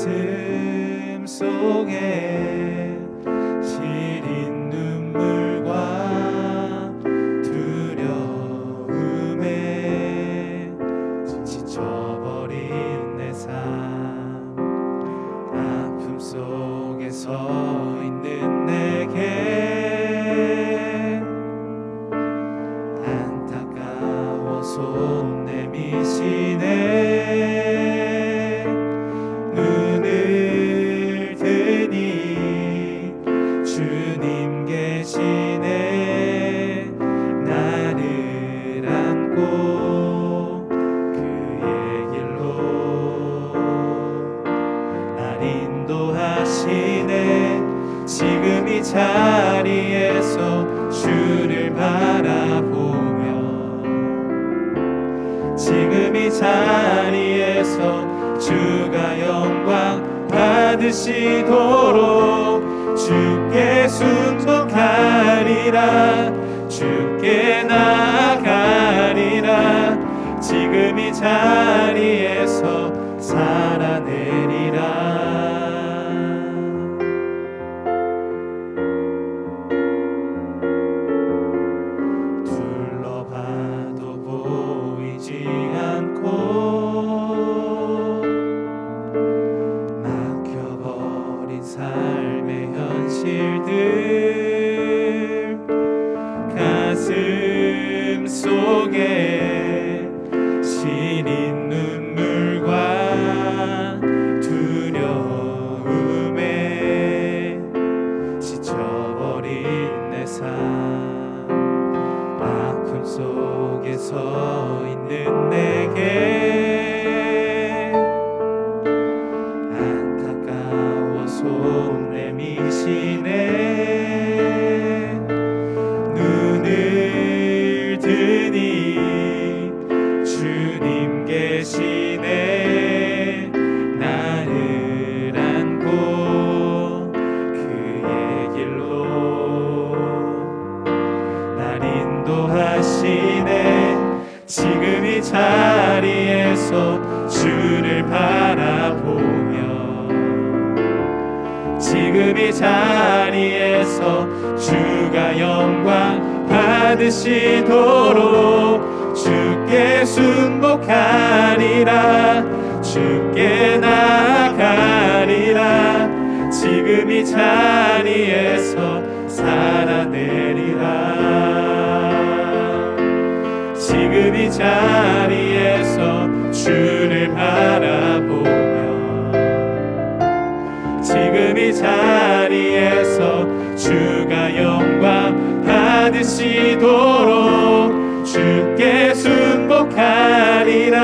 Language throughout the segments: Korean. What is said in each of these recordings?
가슴 속에 시린 눈물과 두려움에 지쳐버린 내 삶, 아픔 속에 서 있는 내게 안타까워 손 내미시네. 눈을 드니 주님 계시네. 나를 안고 그의 길로 날 인도하시네. 지금 이 자리에서 주를 바라보며, 지금 이 자리에서 주가 영광 받으시도록 주께 순종하리라, 주께 나아가리라. 지금 이 자리에서 살아내리라. 둘러봐도 보이지 않고 막혀버린 삶의 현실들, 가슴 속에 시린 눈물과 두려움에 지쳐버린 내 삶, 아픔 속에 서 있는 내게 안타까워 손 내미시네. 눈을 드니 주님 계시네. 나를 안고 그의 길로 날 인도하시네. 지금 이 자리에서 주를 바라보며, 지금 이 자리에서 주가 영광 받으시도록 주께 순복하리라, 주께 나아가리라. 지금 이 자리에서 살아내리라. 지금 이 자리에서 주를 바라보며, 지금 이 자리에서 주가 영광 받으시도록 주께 순복하리라,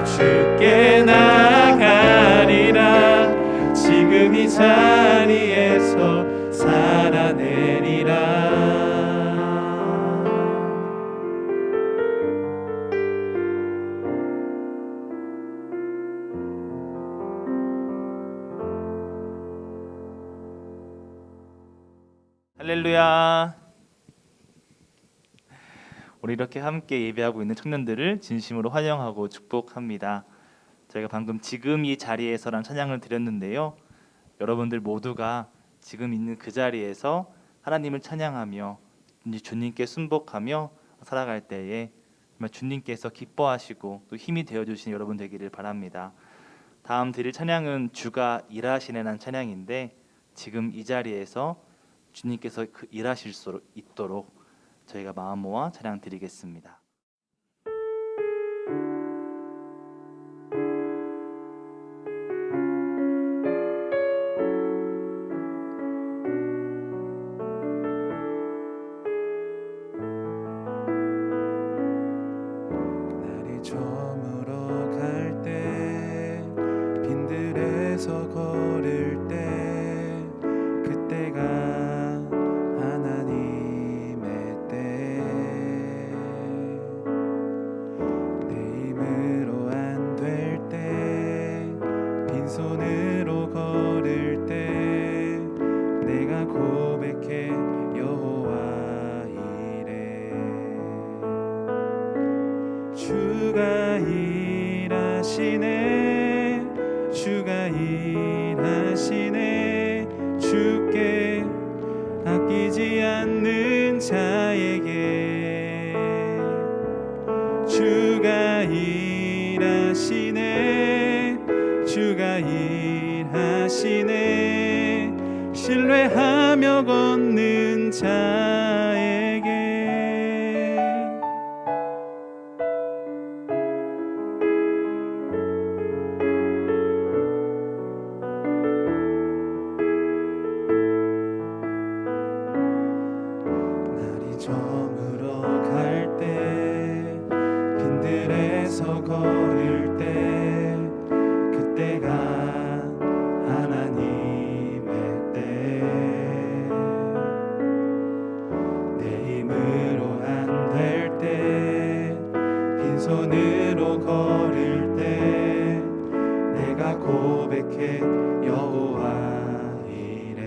주께 나아가리라. 지금 이 자리에서 살아내리라. 할렐루야. 우리 이렇게 함께 예배하고 있는 청년들을 진심으로 환영하고 축복합니다. 저희가 방금 지금 이 자리에서란 찬양을 드렸는데요, 여러분들 모두가 지금 있는 그 자리에서 하나님을 찬양하며 주님께 순복하며 살아갈 때에 정말 주님께서 기뻐하시고 또 힘이 되어주신 여러분 되기를 바랍니다. 다음 드릴 찬양은 주가 일하시네라는 찬양인데, 지금 이 자리에서 주님께서 그 일하실 수 있도록 저희가 마음 모아 찬양 드리겠습니다. 날이 저물어 갈 때, 빈들에서 걸을 때, 그때가 하나님의 때, 내 힘으로 안 될 때, 빈손으로 걸을 때, 내가 고백해 여호와 이래. 주가 일하시네, 주가 일하시네. 일하시네 주께 아끼지 않는 자에게 주가 일하시네 주가 일하시네 신뢰하며 걷는 자에게 날이 저물어 갈 때 빈들에서 걸을 때 그때가 하나님의 때 내 힘으로 안 될 때 빈손으로 걸을 때 내가 고백해 여호와 이래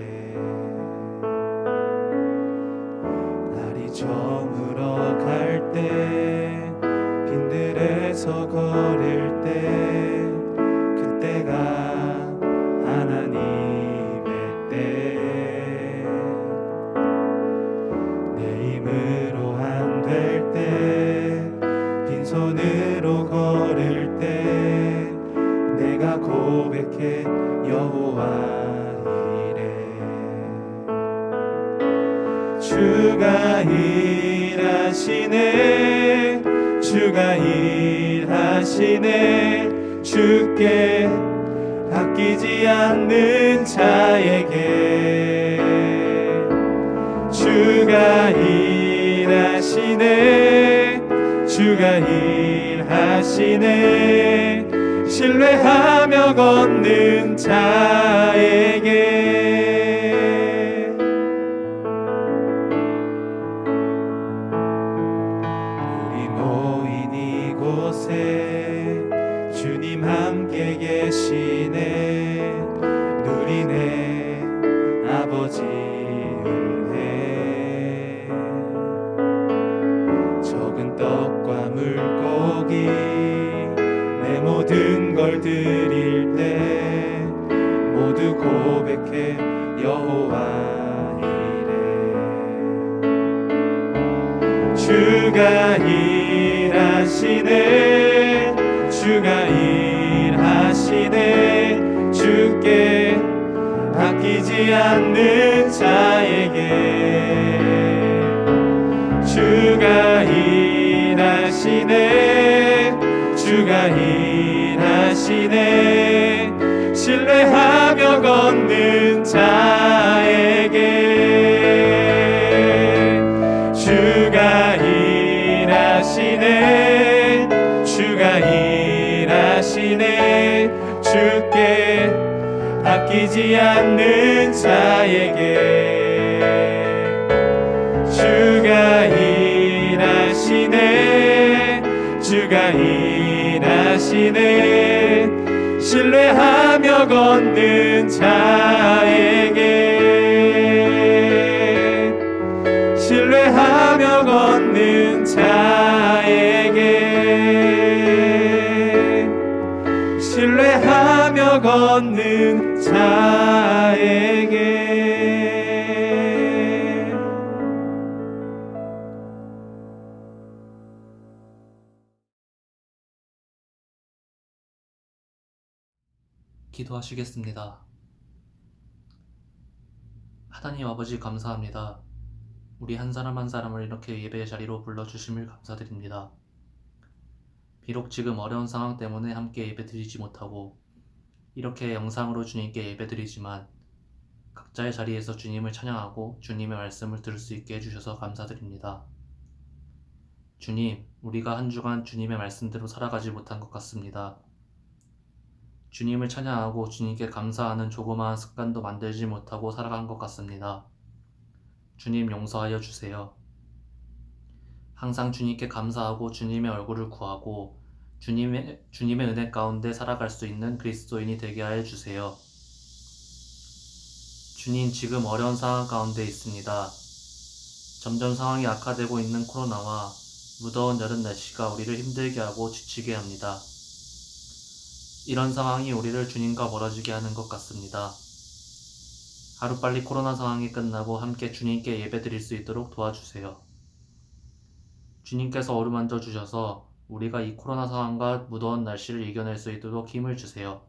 날이 저물어 갈 때 빈들에서 걸을 때 그때가 하나님의 때 내 힘으로 안 될 때 빈손으로 걸을 때 내가 고백해 여호와 이래 주가 일하시네 주가 일하시네 주께 아끼지 않는 자에게 주가 일하시네 주가 일하시네 신뢰하며 걷는 자에게 우리 모인 이곳에 주님 함께 계시네 누리네 아버지 은혜 적은 떡과 물고기 내 모든 걸 드릴 때 모두 고백해 여호와 이래 주가 일하시네 주가 일하시네 주께 아끼지 않는 자에게 주가 일하시네 주가 일하시네 신뢰하며 걷는 자에게 주가 일하시네 주가 일하시네 주께 아끼지 않는 자에게 주가 일하시네 주가 일하시네 신뢰하며 걷는 자에게 신뢰하며 걷는 자에게 신뢰하며 걷는 자에게 기도하시겠습니다. 하나님 아버지 감사합니다. 우리 한 사람 한 사람을 이렇게 예배의 자리로 불러주심을 감사드립니다. 비록 지금 어려운 상황 때문에 함께 예배드리지 못하고 이렇게 영상으로 주님께 예배드리지만 각자의 자리에서 주님을 찬양하고 주님의 말씀을 들을 수 있게 해주셔서 감사드립니다. 주님, 우리가 한 주간 주님의 말씀대로 살아가지 못한 것 같습니다. 주님을 찬양하고 주님께 감사하는 조그마한 습관도 만들지 못하고 살아간 것 같습니다. 주님 용서하여 주세요. 항상 주님께 감사하고 주님의 얼굴을 구하고 주님의 은혜 가운데 살아갈 수 있는 그리스도인이 되게 하여 주세요. 주님, 지금 어려운 상황 가운데 있습니다. 점점 상황이 악화되고 있는 코로나와 무더운 여름 날씨가 우리를 힘들게 하고 지치게 합니다. 이런 상황이 우리를 주님과 멀어지게 하는 것 같습니다. 하루빨리 코로나 상황이 끝나고 함께 주님께 예배드릴 수 있도록 도와주세요. 주님께서 어루만져 주셔서 우리가 이 코로나 상황과 무더운 날씨를 이겨낼 수 있도록 힘을 주세요.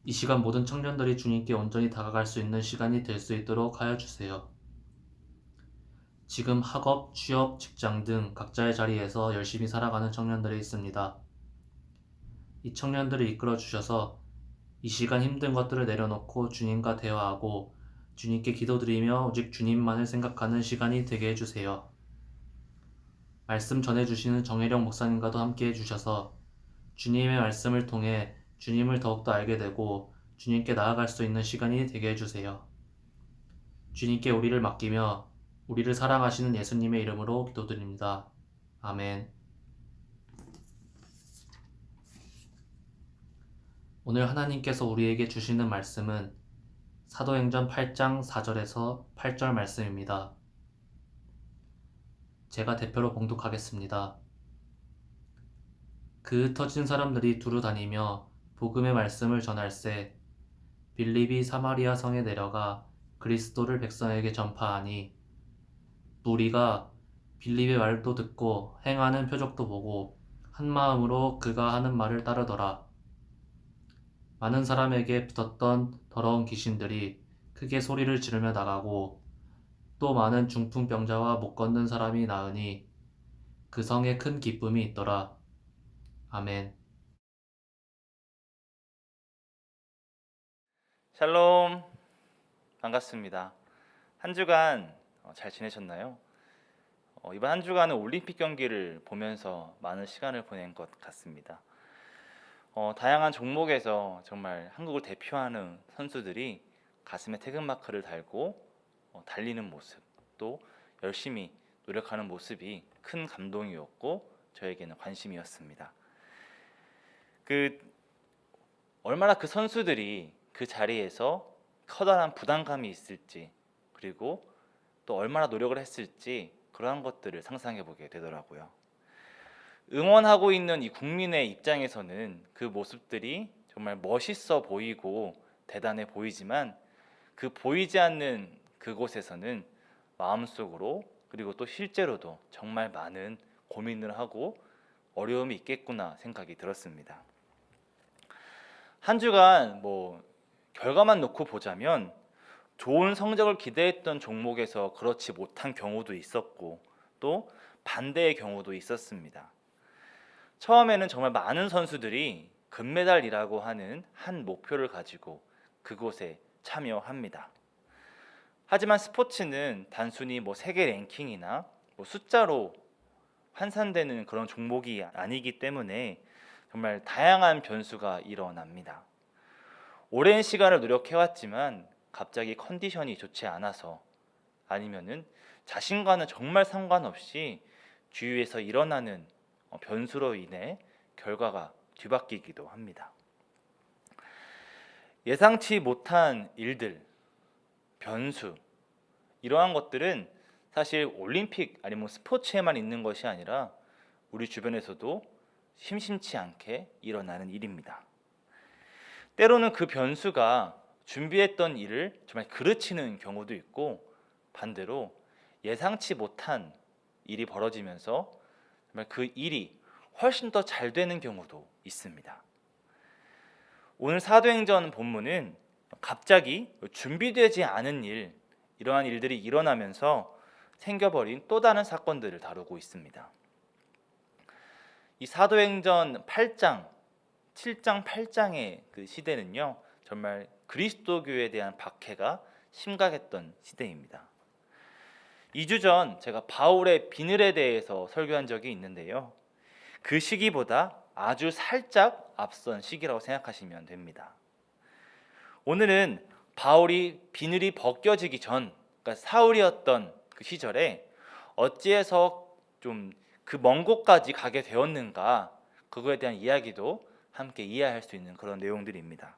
이 시간 모든 청년들이 주님께 온전히 다가갈 수 있는 시간이 될 수 있도록 하여 주세요. 지금 학업, 취업, 직장 등 각자의 자리에서 열심히 살아가는 청년들이 있습니다. 이 청년들을 이끌어 주셔서 이 시간 힘든 것들을 내려놓고 주님과 대화하고 주님께 기도드리며 오직 주님만을 생각하는 시간이 되게 해주세요. 말씀 전해주시는 정혜령 목사님과도 함께 해주셔서 주님의 말씀을 통해 주님을 더욱더 알게 되고 주님께 나아갈 수 있는 시간이 되게 해주세요. 주님께 우리를 맡기며 우리를 사랑하시는 예수님의 이름으로 기도드립니다. 아멘. 오늘 하나님께서 우리에게 주시는 말씀은 사도행전 8장 4절에서 8절 말씀입니다. 제가 대표로 봉독하겠습니다. 그 흩어진 사람들이 두루 다니며 복음의 말씀을 전할세 빌립이 사마리아 성에 내려가 그리스도를 백성에게 전파하니 무리가 빌립의 말도 듣고 행하는 표적도 보고 한 마음으로 그가 하는 말을 따르더라. 많은 사람에게 붙었던 더러운 귀신들이 크게 소리를 지르며 나가고 또 많은 중풍병자와 못 걷는 사람이 나으니 그 성에 큰 기쁨이 있더라. 아멘. 샬롬, 반갑습니다. 한 주간 잘 지내셨나요? 이번 한 주간은 올림픽 경기를 보면서 많은 시간을 보낸 것 같습니다. 다양한 종목에서 정말 한국을 대표하는 선수들이 가슴에 태극마크를 달고 달리는 모습, 또 열심히 노력하는 모습이 큰 감동이었고 저에게는 관심이었습니다. 얼마나 그 선수들이 그 자리에서 커다란 부담감이 있을지, 그리고 또 얼마나 노력을 했을지 그러한 것들을 상상해 보게 되더라고요. 응원하고 있는 이 국민의 입장에서는 그 모습들이 정말 멋있어 보이고 대단해 보이지만 그 보이지 않는 그곳에서는 마음속으로 그리고 또 실제로도 정말 많은 고민을 하고 어려움이 있겠구나 생각이 들었습니다. 한 주간 결과만 놓고 보자면 좋은 성적을 기대했던 종목에서 그렇지 못한 경우도 있었고 또 반대의 경우도 있었습니다. 처음에는 정말 많은 선수들이 금메달이라고 하는 한 목표를 가지고 그곳에 참여합니다. 하지만 스포츠는 단순히 세계 랭킹이나 숫자로 환산되는 그런 종목이 아니기 때문에 정말 다양한 변수가 일어납니다. 오랜 시간을 노력해왔지만 갑자기 컨디션이 좋지 않아서 아니면은 자신과는 정말 상관없이 주위에서 일어나는 변수로 인해 결과가 뒤바뀌기도 합니다. 예상치 못한 일들, 변수, 이러한 것들은 사실 올림픽 아니면 스포츠에만 있는 것이 아니라 우리 주변에서도 심심치 않게 일어나는 일입니다. 때로는 그 변수가 준비했던 일을 정말 그르치는 경우도 있고 반대로 예상치 못한 일이 벌어지면서 정말 그 일이 훨씬 더 잘 되는 경우도 있습니다. 오늘 사도행전 본문은 갑자기 준비되지 않은 일, 이러한 일들이 일어나면서 생겨버린 또 다른 사건들을 다루고 있습니다. 이 사도행전 8장, 7장, 8장의 그 시대는요, 정말 그리스도교에 대한 박해가 심각했던 시대입니다. 2주 전 제가 바울의 비늘에 대해서 설교한 적이 있는데요. 그 시기보다 아주 살짝 앞선 시기라고 생각하시면 됩니다. 오늘은 바울이 비늘이 벗겨지기 전, 그러니까 사울이었던 그 시절에 어찌해서 좀 그 먼 곳까지 가게 되었는가, 그거에 대한 이야기도 함께 이해할 수 있는 그런 내용들입니다.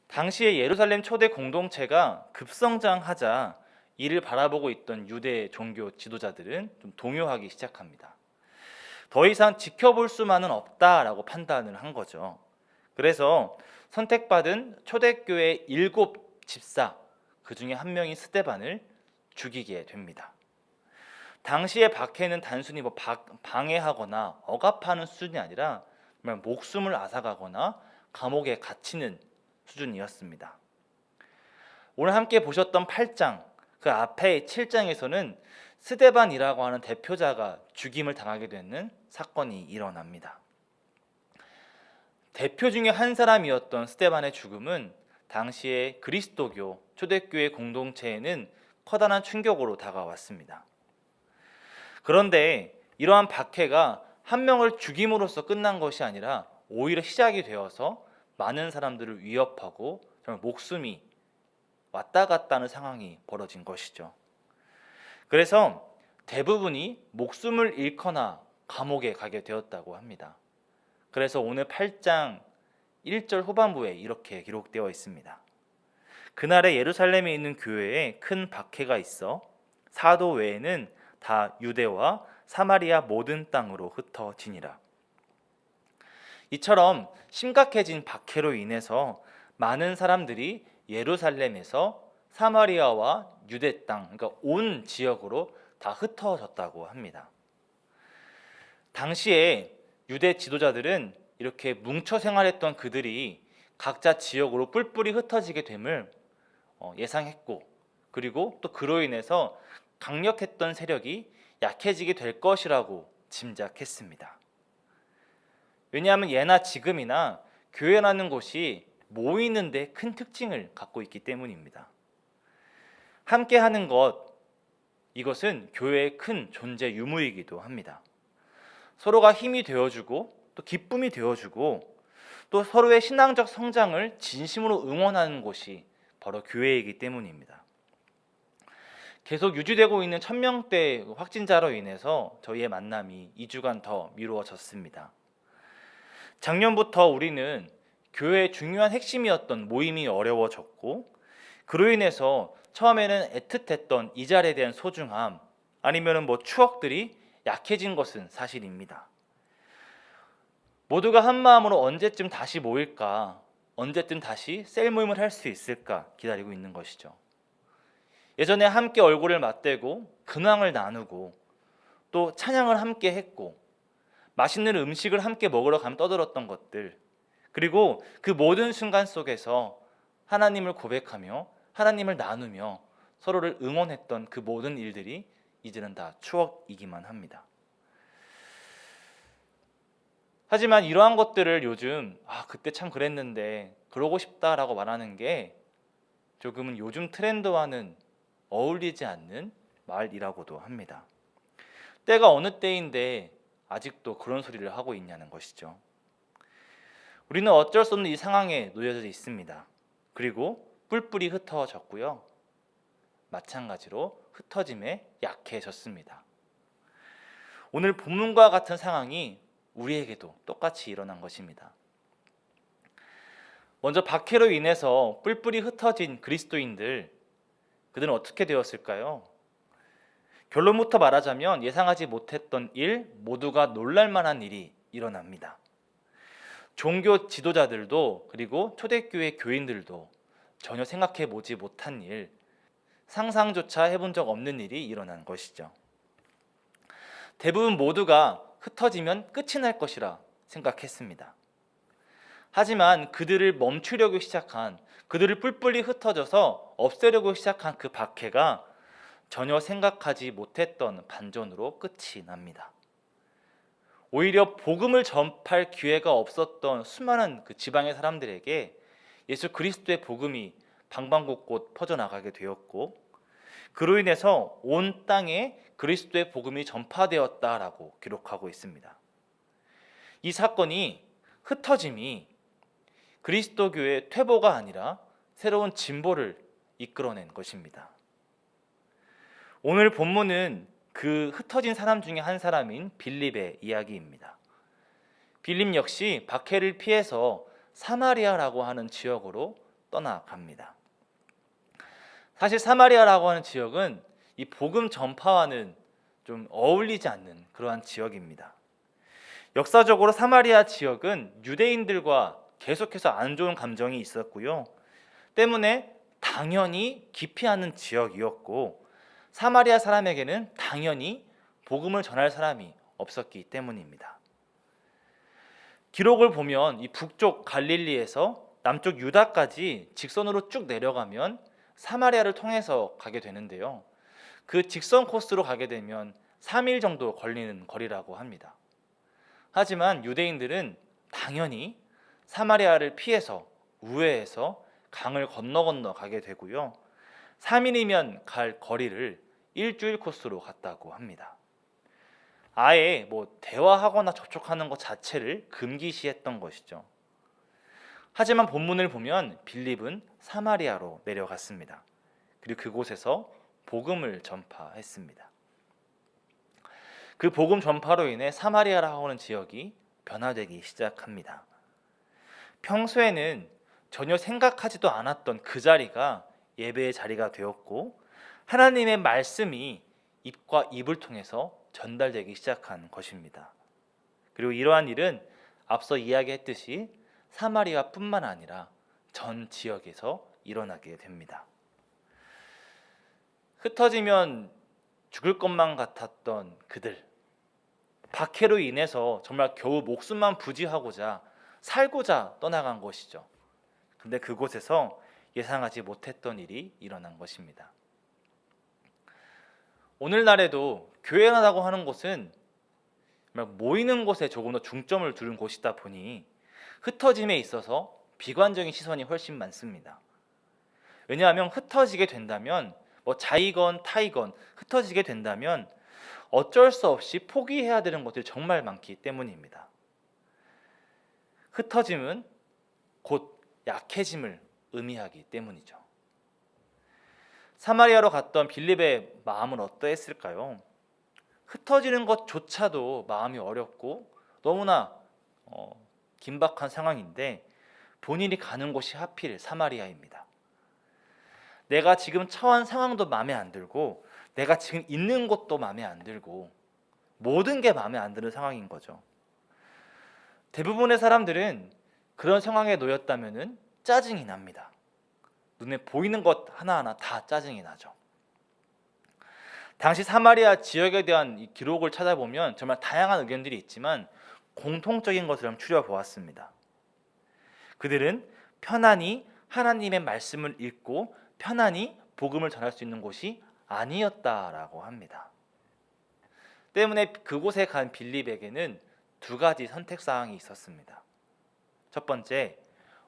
당시에 예루살렘 초대 공동체가 급성장하자 이를 바라보고 있던 유대 종교 지도자들은 좀 동요하기 시작합니다. 더 이상 지켜볼 수만은 없다라고 판단을 한 거죠. 그래서 선택받은 초대교회 7집사 그 중에 한 명인 스데반을 죽이게 됩니다. 당시의 박해는 단순히 방해하거나 억압하는 수준이 아니라 목숨을 앗아가거나 감옥에 갇히는 수준이었습니다. 오늘 함께 보셨던 8장, 그 앞에 7장에서는 스데반이라고 하는 대표자가 죽임을 당하게 되는 사건이 일어납니다. 대표 중에 한 사람이었던 스데반의 죽음은 당시의 그리스도교 초대교회 공동체에는 커다란 충격으로 다가왔습니다. 그런데 이러한 박해가 한 명을 죽임으로써 끝난 것이 아니라 오히려 시작이 되어서 많은 사람들을 위협하고 정말 목숨이 왔다 갔다 하는 상황이 벌어진 것이죠. 그래서 대부분이 목숨을 잃거나 감옥에 가게 되었다고 합니다. 그래서 오늘 8장 1절 후반부에 이렇게 기록되어 있습니다. 그날에 예루살렘에 있는 교회에 큰 박해가 있어 사도 외에는 다 유대와 사마리아 모든 땅으로 흩어지니라. 이처럼 심각해진 박해로 인해서 많은 사람들이 예루살렘에서 사마리아와 유대 땅, 그러니까 온 지역으로 다 흩어졌다고 합니다. 당시에 유대 지도자들은 이렇게 뭉쳐 생활했던 그들이 각자 지역으로 뿔뿔이 흩어지게 됨을 예상했고, 그리고 또 그로 인해서 강력했던 세력이 약해지게 될 것이라고 짐작했습니다. 왜냐하면 예나 지금이나 교회라는 곳이 모이는 데 큰 특징을 갖고 있기 때문입니다. 함께하는 것, 이것은 교회의 큰 존재 유무이기도 합니다. 서로가 힘이 되어주고 또 기쁨이 되어주고 또 서로의 신앙적 성장을 진심으로 응원하는 곳이 바로 교회이기 때문입니다. 계속 유지되고 있는 1000명대 확진자로 인해서 저희의 만남이 2주간 더 미루어졌습니다. 작년부터 우리는 교회의 중요한 핵심이었던 모임이 어려워졌고, 그로 인해서 처음에는 애틋했던 이 자리에 대한 소중함, 아니면 추억들이 약해진 것은 사실입니다. 모두가 한 마음으로 언제쯤 다시 모일까, 언제쯤 다시 셀 모임을 할 수 있을까 기다리고 있는 것이죠. 예전에 함께 얼굴을 맞대고 근황을 나누고 또 찬양을 함께 했고 맛있는 음식을 함께 먹으러 가면 떠들었던 것들, 그리고 그 모든 순간 속에서 하나님을 고백하며 하나님을 나누며 서로를 응원했던 그 모든 일들이 이제는 다 추억이기만 합니다. 하지만 이러한 것들을 요즘 그때 참 그랬는데 그러고 싶다라고 말하는 게 조금은 요즘 트렌드와는 어울리지 않는 말이라고도 합니다. 때가 어느 때인데 아직도 그런 소리를 하고 있냐는 것이죠. 우리는 어쩔 수 없는 이 상황에 놓여져 있습니다. 그리고 뿔뿔이 흩어졌고요. 마찬가지로 흩어짐에 약해졌습니다. 오늘 본문과 같은 상황이 우리에게도 똑같이 일어난 것입니다. 먼저 박해로 인해서 뿔뿔이 흩어진 그리스도인들, 그들은 어떻게 되었을까요? 결론부터 말하자면 예상하지 못했던 일, 모두가 놀랄만한 일이 일어납니다. 종교 지도자들도 그리고 초대교회 교인들도 전혀 생각해 보지 못한 일, 상상조차 해본 적 없는 일이 일어난 것이죠. 대부분 모두가 흩어지면 끝이 날 것이라 생각했습니다. 하지만 그들을 멈추려고 시작한, 그들을 뿔뿔이 흩어져서 없애려고 시작한 그 박해가 전혀 생각하지 못했던 반전으로 끝이 납니다. 오히려 복음을 전파할 기회가 없었던 수많은 그 지방의 사람들에게 예수 그리스도의 복음이 방방곳곳 퍼져나가게 되었고, 그로 인해서 온 땅에 그리스도의 복음이 전파되었다라고 기록하고 있습니다. 이 사건이, 흩어짐이 그리스도교의 퇴보가 아니라 새로운 진보를 이끌어낸 것입니다. 오늘 본문은 그 흩어진 사람 중에 한 사람인 빌립의 이야기입니다. 빌립 역시 박해를 피해서 사마리아라고 하는 지역으로 떠나갑니다. 사실 사마리아라고 하는 지역은 이 복음 전파와는 좀 어울리지 않는 그러한 지역입니다. 역사적으로 사마리아 지역은 유대인들과 계속해서 안 좋은 감정이 있었고요. 때문에 당연히 기피하는 지역이었고 사마리아 사람에게는 당연히 복음을 전할 사람이 없었기 때문입니다. 기록을 보면 이 북쪽 갈릴리에서 남쪽 유다까지 직선으로 쭉 내려가면 사마리아를 통해서 가게 되는데요. 그 직선 코스로 가게 되면 3일 정도 걸리는 거리라고 합니다. 하지만 유대인들은 당연히 사마리아를 피해서 우회해서 강을 건너 가게 되고요. 3일이면 갈 거리를 일주일 코스로 갔다고 합니다. 아예 대화하거나 접촉하는 것 자체를 금기시했던 것이죠. 하지만 본문을 보면 빌립은 사마리아로 내려갔습니다. 그리고 그곳에서 복음을 전파했습니다. 그 복음 전파로 인해 사마리아라고 하는 지역이 변화되기 시작합니다. 평소에는 전혀 생각하지도 않았던 그 자리가 예배의 자리가 되었고 하나님의 말씀이 입과 입을 통해서 전달되기 시작한 것입니다. 그리고 이러한 일은 앞서 이야기했듯이 사마리아뿐만 아니라 전 지역에서 일어나게 됩니다. 흩어지면 죽을 것만 같았던 그들, 박해로 인해서 정말 겨우 목숨만 부지하고자 살고자 떠나간 것이죠. 근데 그곳에서 예상하지 못했던 일이 일어난 것입니다. 오늘날에도 교회라고 하는 곳은 모이는 곳에 조금 더 중점을 두는 곳이다 보니 흩어짐에 있어서 비관적인 시선이 훨씬 많습니다. 왜냐하면 흩어지게 된다면 자이건 타이건 흩어지게 된다면 어쩔 수 없이 포기해야 되는 것들이 정말 많기 때문입니다. 흩어짐은 곧 약해짐을 의미하기 때문이죠. 사마리아로 갔던 빌립의 마음은 어떠했을까요? 흩어지는 것조차도 마음이 어렵고 너무나 긴박한 상황인데 본인이 가는 곳이 하필 사마리아입니다. 내가 지금 처한 상황도 마음에 안 들고 내가 지금 있는 곳도 마음에 안 들고 모든 게 마음에 안 드는 상황인 거죠. 대부분의 사람들은 그런 상황에 놓였다면 짜증이 납니다. 눈에 보이는 것 하나하나 다 짜증이 나죠. 당시 사마리아 지역에 대한 이 기록을 찾아보면 정말 다양한 의견들이 있지만 공통적인 것을 한번 추려보았습니다. 그들은 편안히 하나님의 말씀을 읽고 편안히 복음을 전할 수 있는 곳이 아니었다라고 합니다. 때문에 그곳에 간 빌립에게는 두 가지 선택사항이 있었습니다. 첫 번째,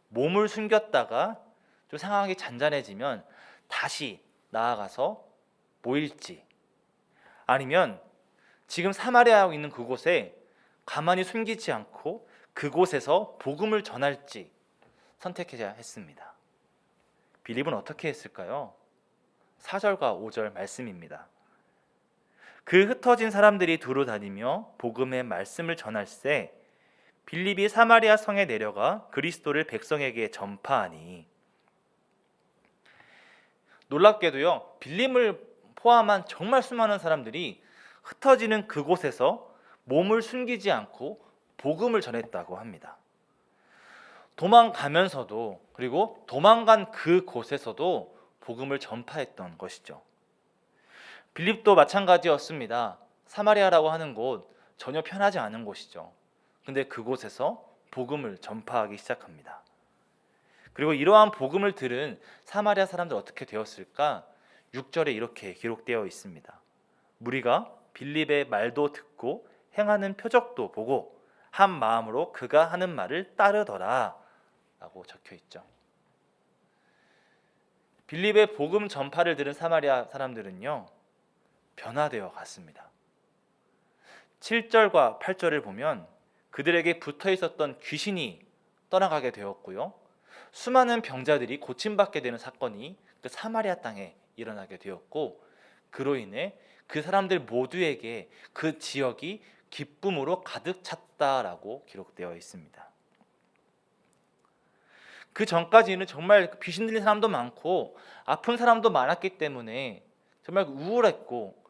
몸을 숨겼다가 좀 상황이 잔잔해지면 다시 나아가서 모일지, 아니면 지금 사마리아에 있는 그곳에 가만히 숨기지 않고 그곳에서 복음을 전할지 선택해야 했습니다. 빌립은 어떻게 했을까요? 4절과 5절 말씀입니다. 그 흩어진 사람들이 두루 다니며 복음의 말씀을 전할세 빌립이 사마리아 성에 내려가 그리스도를 백성에게 전파하니. 놀랍게도요, 빌립을 포함한 정말 수많은 사람들이 흩어지는 그곳에서 몸을 숨기지 않고 복음을 전했다고 합니다. 도망가면서도, 그리고 도망간 그곳에서도 복음을 전파했던 것이죠. 빌립도 마찬가지였습니다. 사마리아라고 하는 곳 전혀 편하지 않은 곳이죠. 근데 그곳에서 복음을 전파하기 시작합니다. 그리고 이러한 복음을 들은 사마리아 사람들 어떻게 되었을까? 6절에 이렇게 기록되어 있습니다. 무리가 빌립의 말도 듣고 행하는 표적도 보고 한 마음으로 그가 하는 말을 따르더라 라고 적혀 있죠. 빌립의 복음 전파를 들은 사마리아 사람들은요, 변화되어 갔습니다. 7절과 8절을 보면 그들에게 붙어 있었던 귀신이 떠나가게 되었고요, 수많은 병자들이 고침받게 되는 사건이 그 사마리아 땅에 일어나게 되었고, 그로 인해 그 사람들 모두에게 그 지역이 기쁨으로 가득 찼다라고 기록되어 있습니다. 그 전까지는 정말 귀신 들린 사람도 많고 아픈 사람도 많았기 때문에 정말 우울했고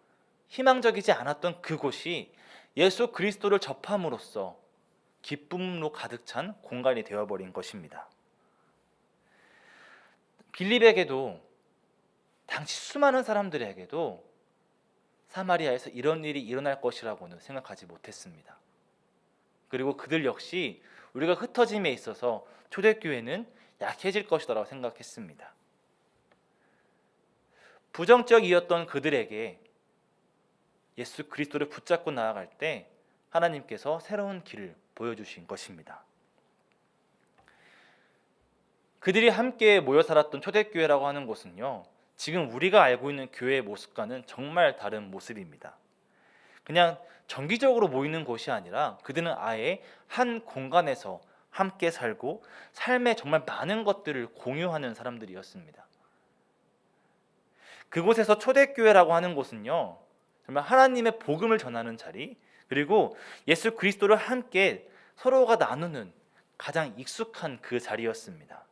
희망적이지 않았던 그곳이 예수 그리스도를 접함으로써 기쁨으로 가득 찬 공간이 되어버린 것입니다. 빌립에게도 당시 수많은 사람들에게도 사마리아에서 이런 일이 일어날 것이라고는 생각하지 못했습니다. 그리고 그들 역시 우리가 흩어짐에 있어서 초대교회는 약해질 것이라고 생각했습니다. 부정적이었던 그들에게 예수 그리스도를 붙잡고 나아갈 때 하나님께서 새로운 길을 보여주신 것입니다. 그들이 함께 모여 살았던 초대교회라고 하는 곳은요, 지금 우리가 알고 있는 교회의 모습과는 정말 다른 모습입니다. 그냥 정기적으로 모이는 곳이 아니라 그들은 아예 한 공간에서 함께 살고 삶의 정말 많은 것들을 공유하는 사람들이었습니다. 그곳에서 초대교회라고 하는 곳은요, 정말 하나님의 복음을 전하는 자리, 그리고 예수 그리스도를 함께 서로가 나누는 가장 익숙한 그 자리였습니다.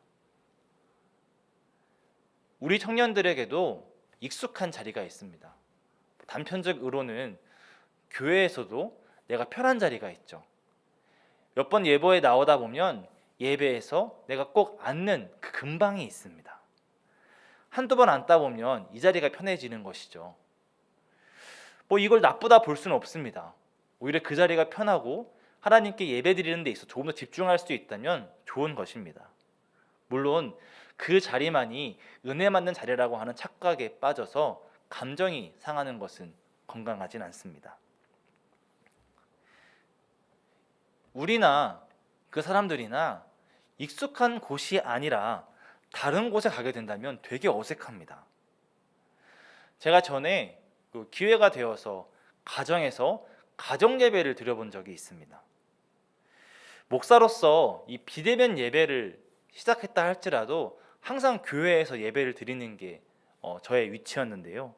우리 청년들에게도 익숙한 자리가 있습니다. 단편적으로는 교회에서도 내가 편한 자리가 있죠. 몇 번 예배에 나오다 보면 예배에서 내가 꼭 앉는 그 근방이 있습니다. 한두 번 앉다 보면 이 자리가 편해지는 것이죠. 이걸 나쁘다 볼 수는 없습니다. 오히려 그 자리가 편하고 하나님께 예배드리는 데 있어 조금 더 집중할 수 있다면 좋은 것입니다. 물론 그 자리만이 은혜 받는 자리라고 하는 착각에 빠져서 감정이 상하는 것은 건강하진 않습니다. 우리나 그 사람들이나 익숙한 곳이 아니라 다른 곳에 가게 된다면 되게 어색합니다. 제가 전에 기회가 되어서 가정에서 가정 예배를 드려본 적이 있습니다. 목사로서 이 비대면 예배를 시작했다 할지라도 항상 교회에서 예배를 드리는 게 저의 위치였는데요.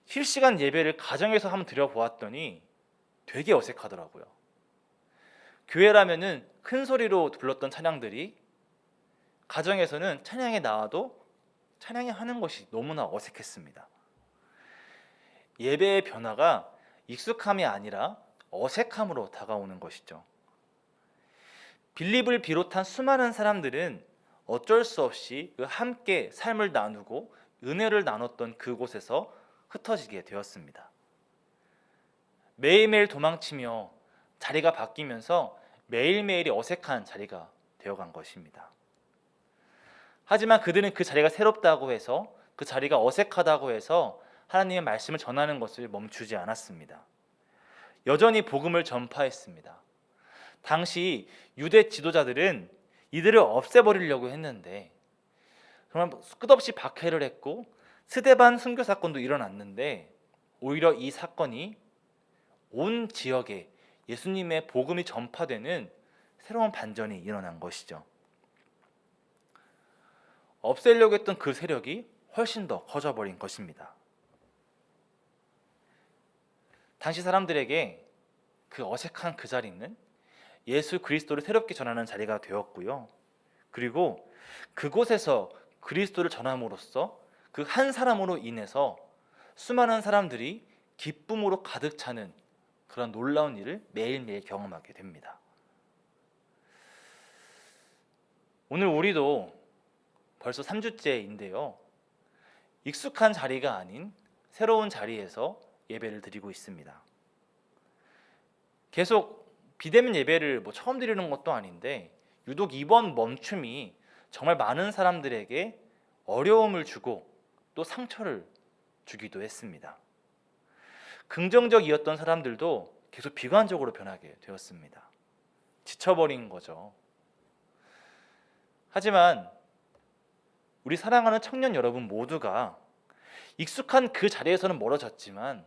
실시간 예배를 가정에서 한번 드려보았더니 되게 어색하더라고요. 교회라면은 큰 소리로 불렀던 찬양들이 가정에서는 찬양에 나와도 찬양이 하는 것이 너무나 어색했습니다. 예배의 변화가 익숙함이 아니라 어색함으로 다가오는 것이죠. 빌립을 비롯한 수많은 사람들은 어쩔 수 없이 함께 삶을 나누고 은혜를 나눴던 그곳에서 흩어지게 되었습니다. 매일매일 도망치며 자리가 바뀌면서 매일매일이 어색한 자리가 되어간 것입니다. 하지만 그들은 그 자리가 새롭다고 해서, 그 자리가 어색하다고 해서 하나님의 말씀을 전하는 것을 멈추지 않았습니다. 여전히 복음을 전파했습니다. 당시 유대 지도자들은 이들을 없애버리려고 했는데 정말 끝없이 박해를 했고 스데반 순교 사건도 일어났는데 오히려 이 사건이 온 지역에 예수님의 복음이 전파되는 새로운 반전이 일어난 것이죠. 없애려고 했던 그 세력이 훨씬 더 커져버린 것입니다. 당시 사람들에게 그 어색한 그 자리는 예수 그리스도를 새롭게 전하는 자리가 되었고요. 그리고 그곳에서 그리스도를 전함으로써 그 한 사람으로 인해서 수많은 사람들이 기쁨으로 가득 차는 그런 놀라운 일을 매일매일 경험하게 됩니다. 오늘 우리도 벌써 3주째인데요. 익숙한 자리가 아닌 새로운 자리에서 예배를 드리고 있습니다. 계속 비대면 예배를 처음 드리는 것도 아닌데 유독 이번 멈춤이 정말 많은 사람들에게 어려움을 주고 또 상처를 주기도 했습니다. 긍정적이었던 사람들도 계속 비관적으로 변하게 되었습니다. 지쳐버린 거죠. 하지만 우리 사랑하는 청년 여러분 모두가 익숙한 그 자리에서는 멀어졌지만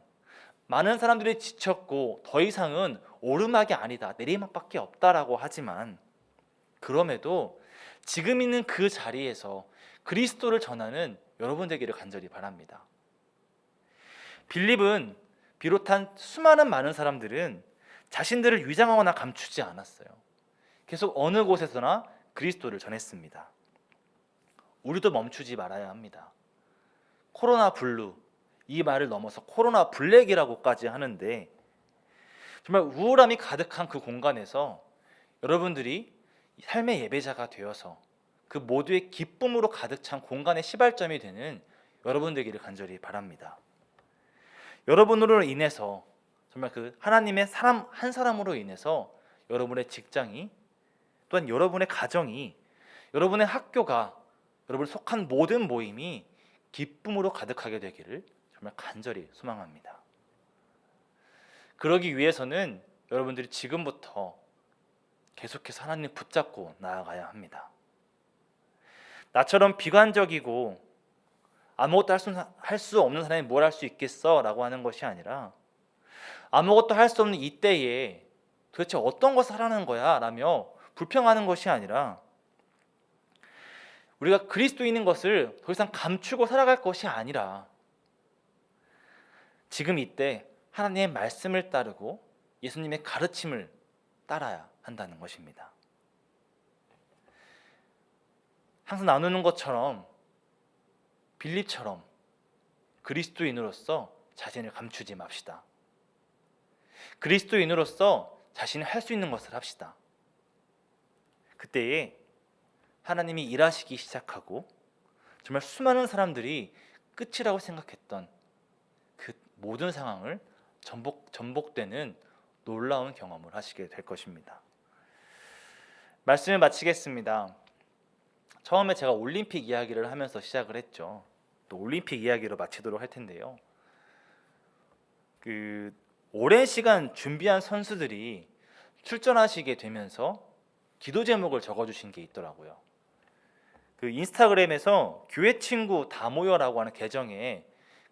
많은 사람들이 지쳤고 더 이상은 오르막이 아니다, 내리막밖에 없다라고 하지만 그럼에도 지금 있는 그 자리에서 그리스도를 전하는 여러분 되기를 간절히 바랍니다. 빌립은 비롯한 수많은 많은 사람들은 자신들을 위장하거나 감추지 않았어요. 계속 어느 곳에서나 그리스도를 전했습니다. 우리도 멈추지 말아야 합니다. 코로나 블루, 이 말을 넘어서 코로나 블랙이라고까지 하는데 정말 우울함이 가득한 그 공간에서 여러분들이 삶의 예배자가 되어서 그 모두의 기쁨으로 가득 찬 공간의 시발점이 되는 여러분 되기를 간절히 바랍니다. 여러분으로 인해서 정말 그 하나님의 사람 한 사람으로 인해서 여러분의 직장이, 또한 여러분의 가정이, 여러분의 학교가, 여러분 속한 모든 모임이 기쁨으로 가득하게 되기를 정말 간절히 소망합니다. 그러기 위해서는 여러분들이 지금부터 계속해서 하나님 붙잡고 나아가야 합니다. 나처럼 비관적이고 아무것도 할 수 없는 사람이 뭘 할 수 있겠어? 라고 하는 것이 아니라 아무것도 할 수 없는 이때에 도대체 어떤 것을 하라는 거야? 라며 불평하는 것이 아니라 우리가 그리스도인인 것을 더 이상 감추고 살아갈 것이 아니라 지금 이때 하나님의 말씀을 따르고 예수님의 가르침을 따라야 한다는 것입니다. 항상 나누는 것처럼 빌립처럼 그리스도인으로서 자신을 감추지 맙시다. 그리스도인으로서 자신이 할 수 있는 것을 합시다. 그때에 하나님이 일하시기 시작하고 정말 수많은 사람들이 끝이라고 생각했던 그 모든 상황을 전복되는 놀라운 경험을 하시게 될 것입니다. 말씀을 마치겠습니다. 처음에 제가 올림픽 이야기를 하면서 시작을 했죠. 또 올림픽 이야기로 마치도록 할 텐데요. 오랜 시간 준비한 선수들이 출전하시게 되면서 기도 제목을 적어주신 게 있더라고요. 인스타그램에서 교회 친구 다 모여라고 하는 계정에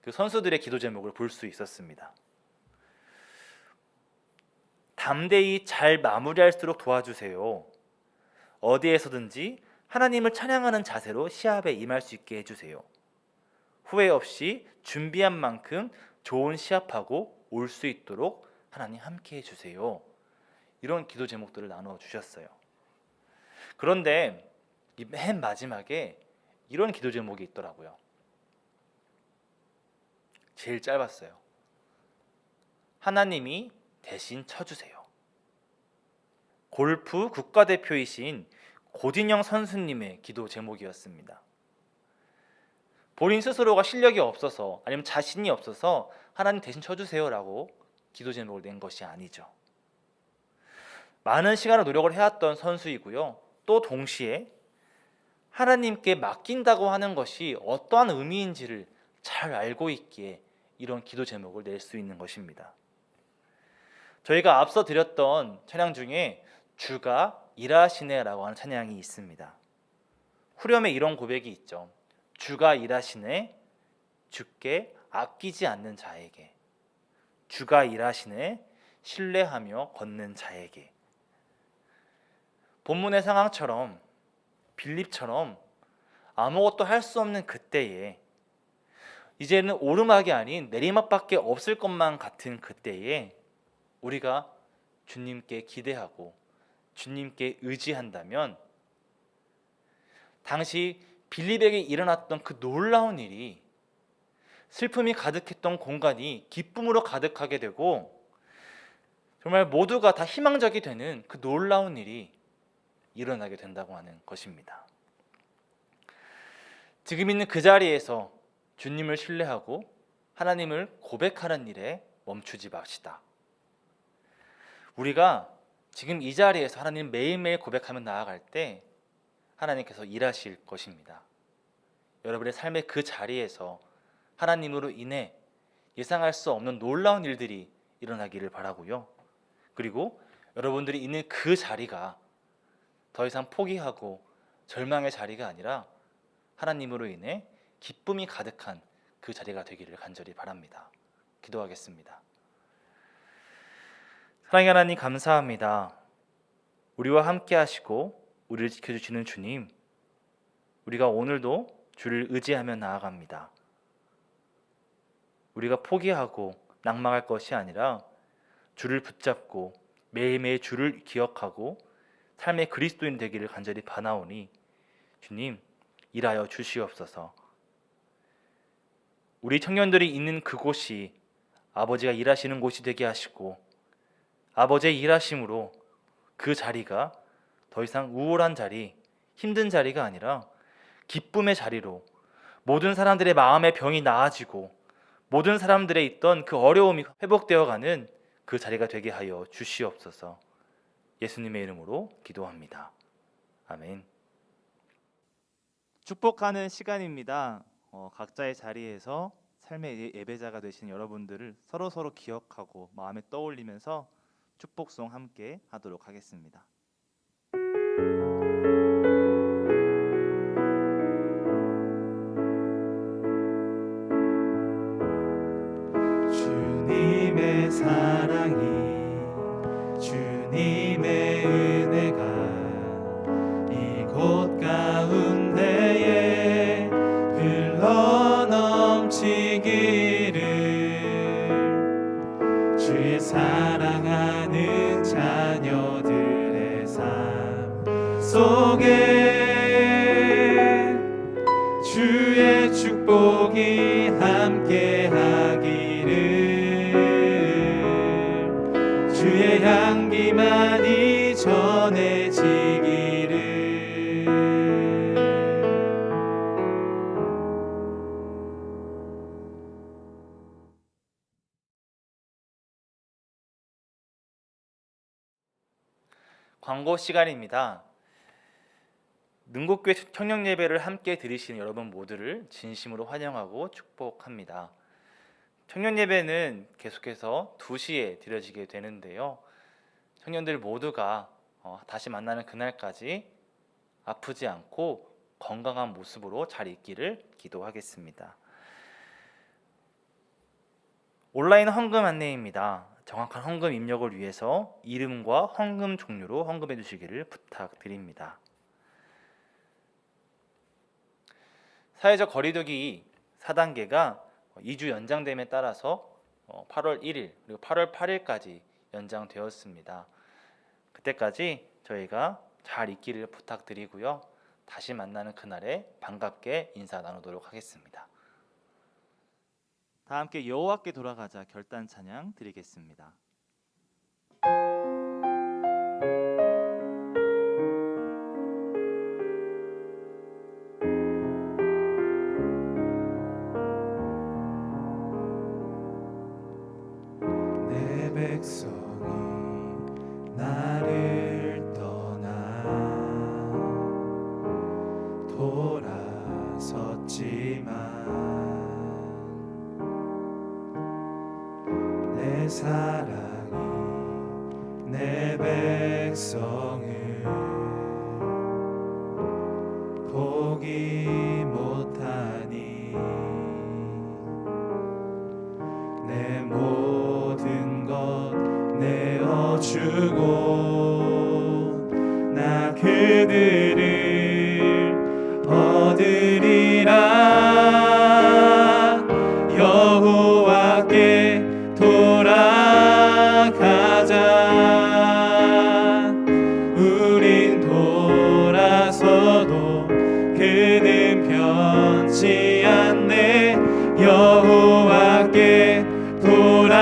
그 선수들의 기도 제목을 볼 수 있었습니다. 담대히 잘 마무리할수록 도와주세요. 어디에서든지 하나님을 찬양하는 자세로 시합에 임할 수 있게 해주세요. 후회 없이 준비한 만큼 좋은 시합하고 올 수 있도록 하나님 함께 해주세요. 이런 기도 제목들을 나누어 주셨어요. 그런데 맨 마지막에 이런 기도 제목이 있더라고요. 제일 짧았어요. 하나님이 대신 쳐주세요. 골프 국가대표이신 고진영 선수님의 기도 제목이었습니다. 본인 스스로가 실력이 없어서 아니면 자신이 없어서 하나님 대신 쳐주세요라고 기도 제목을 낸 것이 아니죠. 많은 시간을 노력을 해왔던 선수이고요. 또 동시에 하나님께 맡긴다고 하는 것이 어떠한 의미인지를 잘 알고 있기에 이런 기도 제목을 낼 수 있는 것입니다. 저희가 앞서 드렸던 찬양 중에 주가 일하시네라고 하는 찬양이 있습니다. 후렴에 이런 고백이 있죠. 주가 일하시네, 주께 아끼지 않는 자에게. 주가 일하시네, 신뢰하며 걷는 자에게. 본문의 상황처럼 빌립처럼 아무것도 할 수 없는 그때에, 이제는 오르막이 아닌 내리막밖에 없을 것만 같은 그때에 우리가 주님께 기대하고 주님께 의지한다면 당시 빌립에게 일어났던 그 놀라운 일이, 슬픔이 가득했던 공간이 기쁨으로 가득하게 되고 정말 모두가 다 희망적이 되는 그 놀라운 일이 일어나게 된다고 하는 것입니다. 지금 있는 그 자리에서 주님을 신뢰하고 하나님을 고백하는 일에 멈추지 맙시다. 우리가 지금 이 자리에서 하나님 매일매일 고백하며 나아갈 때 하나님께서 일하실 것입니다. 여러분의 삶의 그 자리에서 하나님으로 인해 예상할 수 없는 놀라운 일들이 일어나기를 바라고요. 그리고 여러분들이 있는 그 자리가 더 이상 포기하고 절망의 자리가 아니라 하나님으로 인해 기쁨이 가득한 그 자리가 되기를 간절히 바랍니다. 기도하겠습니다. 사랑의 하나님, 감사합니다. 우리와 함께 하시고 우리를 지켜주시는 주님, 우리가 오늘도 주를 의지하며 나아갑니다. 우리가 포기하고 낙망할 것이 아니라 주를 붙잡고 매일매일 주를 기억하고 삶의 그리스도인 되기를 간절히 바라오니 주님, 일하여 주시옵소서. 우리 청년들이 있는 그곳이 아버지가 일하시는 곳이 되게 하시고 아버지의 일하심으로 그 자리가 더 이상 우울한 자리, 힘든 자리가 아니라 기쁨의 자리로 모든 사람들의 마음의 병이 나아지고 모든 사람들의 있던 그 어려움이 회복되어 가는 그 자리가 되게 하여 주시옵소서. 예수님의 이름으로 기도합니다. 아멘. 축복하는 시간입니다. 각자의 자리에서 삶의 예배자가 되신 여러분들을 서로 기억하고 마음에 떠올리면서 축복송 함께 하도록 하겠습니다. 주님의 사랑이, 주님의 은혜가 이곳 가운데에 흘러넘치기를, 주의 사랑하는 자녀들의 삶 속에 주의 축복이 함께하기를, 주의 향기만이 전해지기를. 광고 시간입니다. 능곡교회 청년 예배를 함께 드리시는 여러분 모두를 진심으로 환영하고 축복합니다. 청년 예배는 계속해서 2시에 드려지게 되는데요. 청년들 모두가 다시 만나는 그날까지 아프지 않고 건강한 모습으로 잘 있기를 기도하겠습니다. 온라인 헌금 안내입니다. 정확한 헌금 입력을 위해서 이름과 헌금 종류로 헌금해 주시기를 부탁드립니다. 사회적 거리두기 4단계가 2주 연장됨에 따라서 8월 1일 그리고 8월 8일까지 연장되었습니다. 그때까지 저희가 잘 있기를 부탁드리고요. 다시 만나는 그날에 반갑게 인사 나누도록 하겠습니다. 다 함께 여호와께 돌아가자 결단 찬양 드리겠습니다. 내 백성이 나를 떠나 돌아섰지만 내 사랑이 내 백성을 포기 못하니 내 모든 것 내어주고 나 그들을 얻으리라. 여호와께 돌아가자. 우린 돌아서도 그는 변치 않네. 여호와께 돌아가자.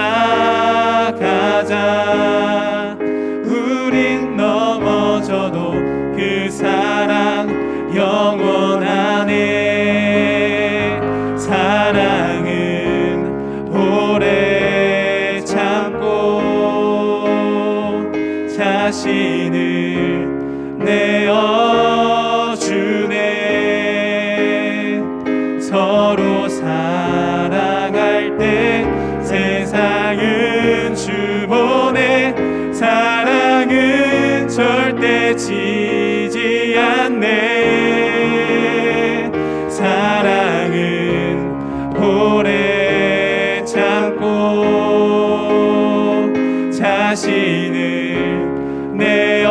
우린 넘어져도 그 사랑 영원하네. 사랑은 오래 참고 자신을 내어주네. 서로 사랑할 때 세상은 주보네. 사랑은 절대 지지 않네. 사랑은 오래 참고 자신을 내어주네.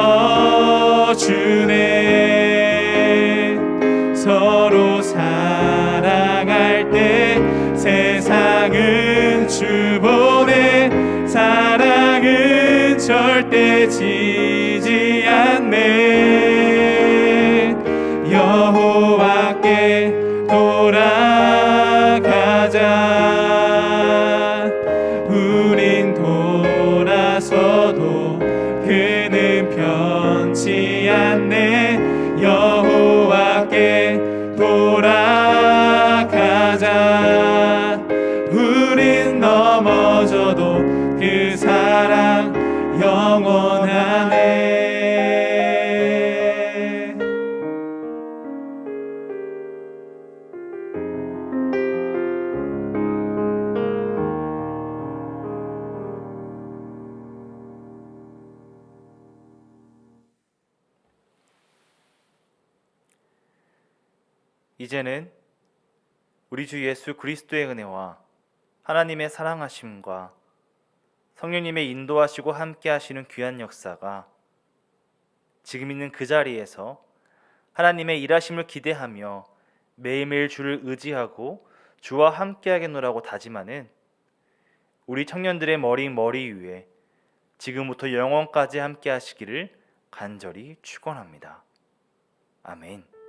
서로 사랑할 때 세상은 주보네. 사랑은 절대 지지 않네. 여호와께 돌아가자. 우린 돌아서도 이제는 우리 주 예수 그리스도의 은혜와 하나님의 사랑하심과 성령님의 인도하시고 함께 하시는 귀한 역사가 지금 있는 그 자리에서 하나님의 일하심을 기대하며 매일매일 주를 의지하고 주와 함께하겠노라고 다짐하는 우리 청년들의 머리 위에 지금부터 영원까지 함께 하시기를 간절히 축원합니다. 아멘.